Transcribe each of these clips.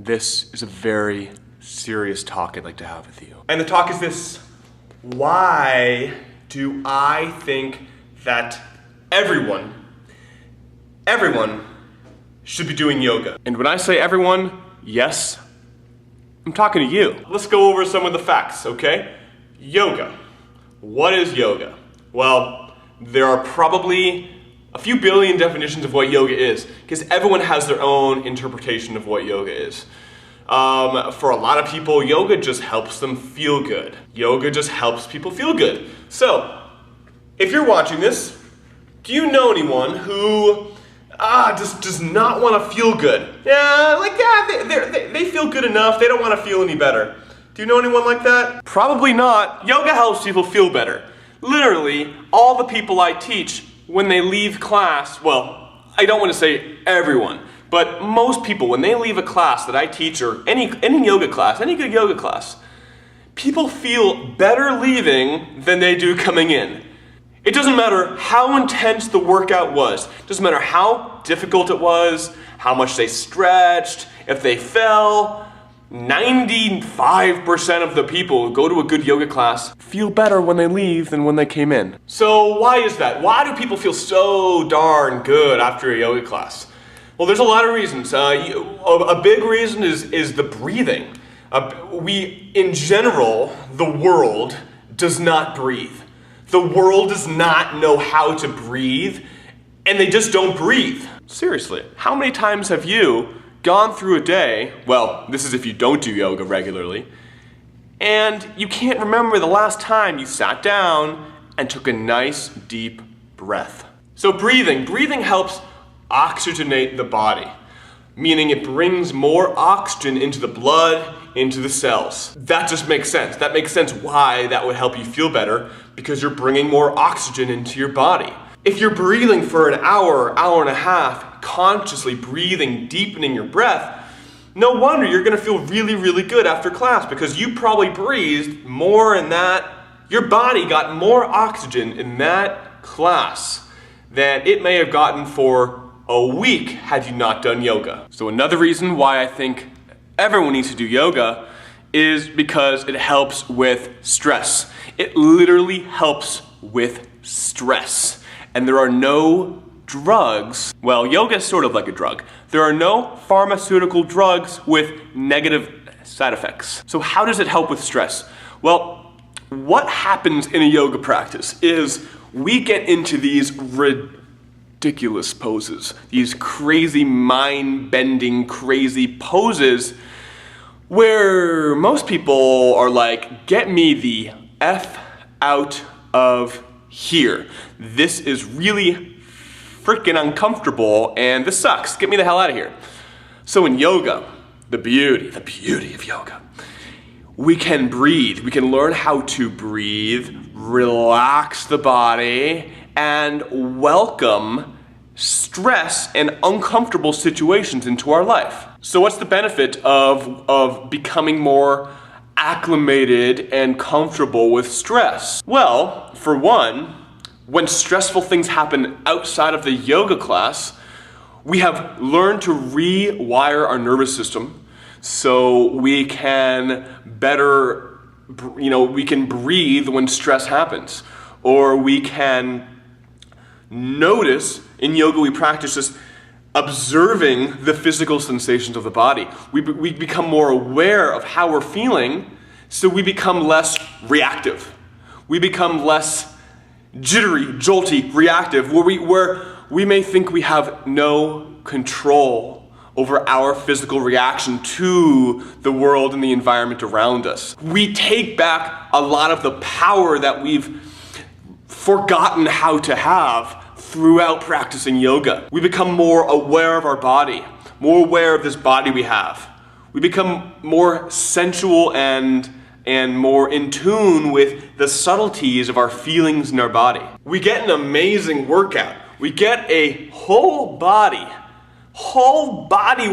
This is a very serious talk I'd like to have with you. And the talk is this: why do I think that everyone should be doing yoga? And when I say everyone, yes, I'm talking to you. Let's go over some of the facts, okay? Yoga. What is yoga? Well, there are probably a few billion definitions of what yoga is, because everyone has their own interpretation of what yoga is. For a lot of people, yoga just helps them feel good. Yoga just helps people feel good. So, if you're watching this, do you know anyone who just does not want to feel good? They feel good enough, they don't want to feel any better. Do you know anyone like that? Probably not. Yoga helps people feel better. Literally, all the people I teach, when they leave class, well, I don't want to say everyone, but most people, when they leave a class that I teach, or any yoga class, any good yoga class, people feel better leaving than they do coming in. It doesn't matter how intense the workout was. It doesn't matter how difficult it was, how much they stretched, if they fell. 95% of the people who go to a good yoga class feel better when they leave than when they came in. So why is that? Why do people feel so darn good after a yoga class? Well, there's a lot of reasons. A big reason is the breathing. In general, the world does not breathe. The world does not know how to breathe, and they just don't breathe. Seriously, how many times have you gone through a day, well, this is if you don't do yoga regularly, and you can't remember the last time you sat down and took a nice deep breath? So breathing helps oxygenate the body, meaning it brings more oxygen into the blood, into the cells. That just makes sense. That makes sense why that would help you feel better, because you're bringing more oxygen into your body. If you're breathing for an hour and a half, consciously breathing, deepening your breath, no wonder you're gonna feel really, really good after class, because you probably breathed more in that, your body got more oxygen in that class than it may have gotten for a week had you not done yoga. So another reason why I think everyone needs to do yoga is because it helps with stress. It literally helps with stress. And there are no drugs, well, yoga is sort of like a drug. There are no pharmaceutical drugs with negative side effects. So how does it help with stress? Well, what happens in a yoga practice is we get into these ridiculous poses, these crazy mind-bending, crazy poses where most people are like, get me the F out of here. This is really freaking uncomfortable and this sucks. Get me the hell out of here. So in yoga, the beauty of yoga, we can breathe. We can learn how to breathe, relax the body, and welcome stress and uncomfortable situations into our life. So what's the benefit of becoming more acclimated and comfortable with stress? Well, for one, when stressful things happen outside of the yoga class, we have learned to rewire our nervous system so we can better, we can breathe when stress happens. Or we can notice, in yoga we practice this, observing the physical sensations of the body. We become more aware of how we're feeling, so we become less reactive. We become less jittery, jolty, reactive, where we may think we have no control over our physical reaction to the world and the environment around us. We take back a lot of the power that we've forgotten how to have throughout practicing yoga. We become more aware of our body, more aware of this body we have. We become more sensual and more in tune with the subtleties of our feelings in our body. We get an amazing workout. We get a whole body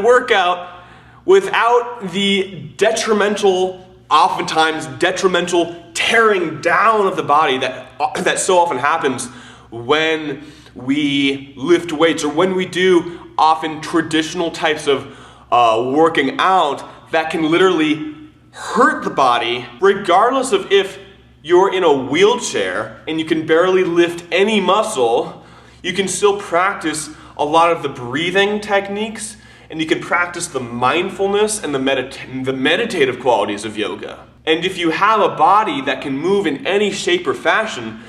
workout without the oftentimes detrimental tearing down of the body that so often happens when we lift weights, or when we do often traditional types of working out that can literally hurt the body, regardless of if you're in a wheelchair and you can barely lift any muscle. You can still practice a lot of the breathing techniques, and you can practice the mindfulness and the meditative qualities of yoga. And if you have a body that can move in any shape or fashion,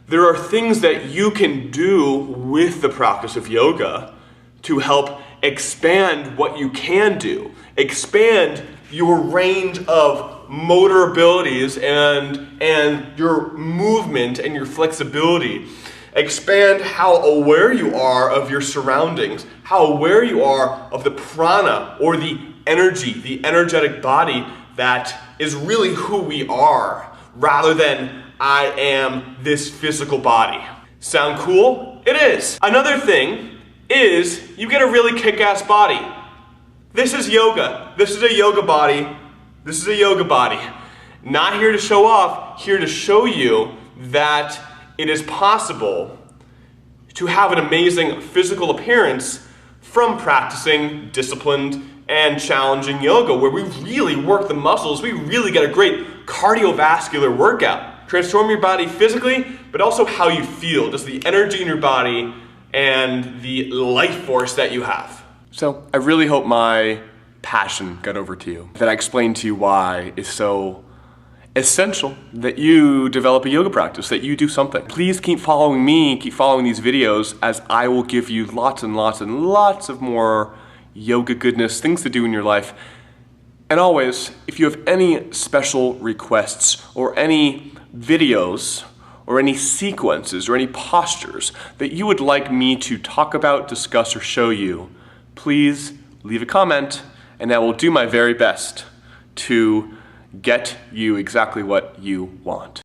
there are things that you can do with the practice of yoga to help expand what you can do, expand your range of motor abilities and your movement and your flexibility. Expand how aware you are of your surroundings, how aware you are of the prana or the energy, the energetic body that is really who we are, rather than I am this physical body. Sound cool? It is. Another thing is you get a really kick-ass body. This is yoga. This is a yoga body. This is a yoga body. Not here to show off, here to show you that it is possible to have an amazing physical appearance from practicing disciplined and challenging yoga, where we really work the muscles. We really get a great cardiovascular workout. Transform your body physically, but also how you feel, just the energy in your body and the life force that you have. So I really hope my passion got over to you, that I explained to you why it's so essential that you develop a yoga practice, that you do something. Please keep following me, keep following these videos, as I will give you lots and lots and lots of more yoga goodness, things to do in your life. And always, if you have any special requests or any videos or any sequences or any postures that you would like me to talk about, discuss, or show you, please leave a comment and I will do my very best to get you exactly what you want.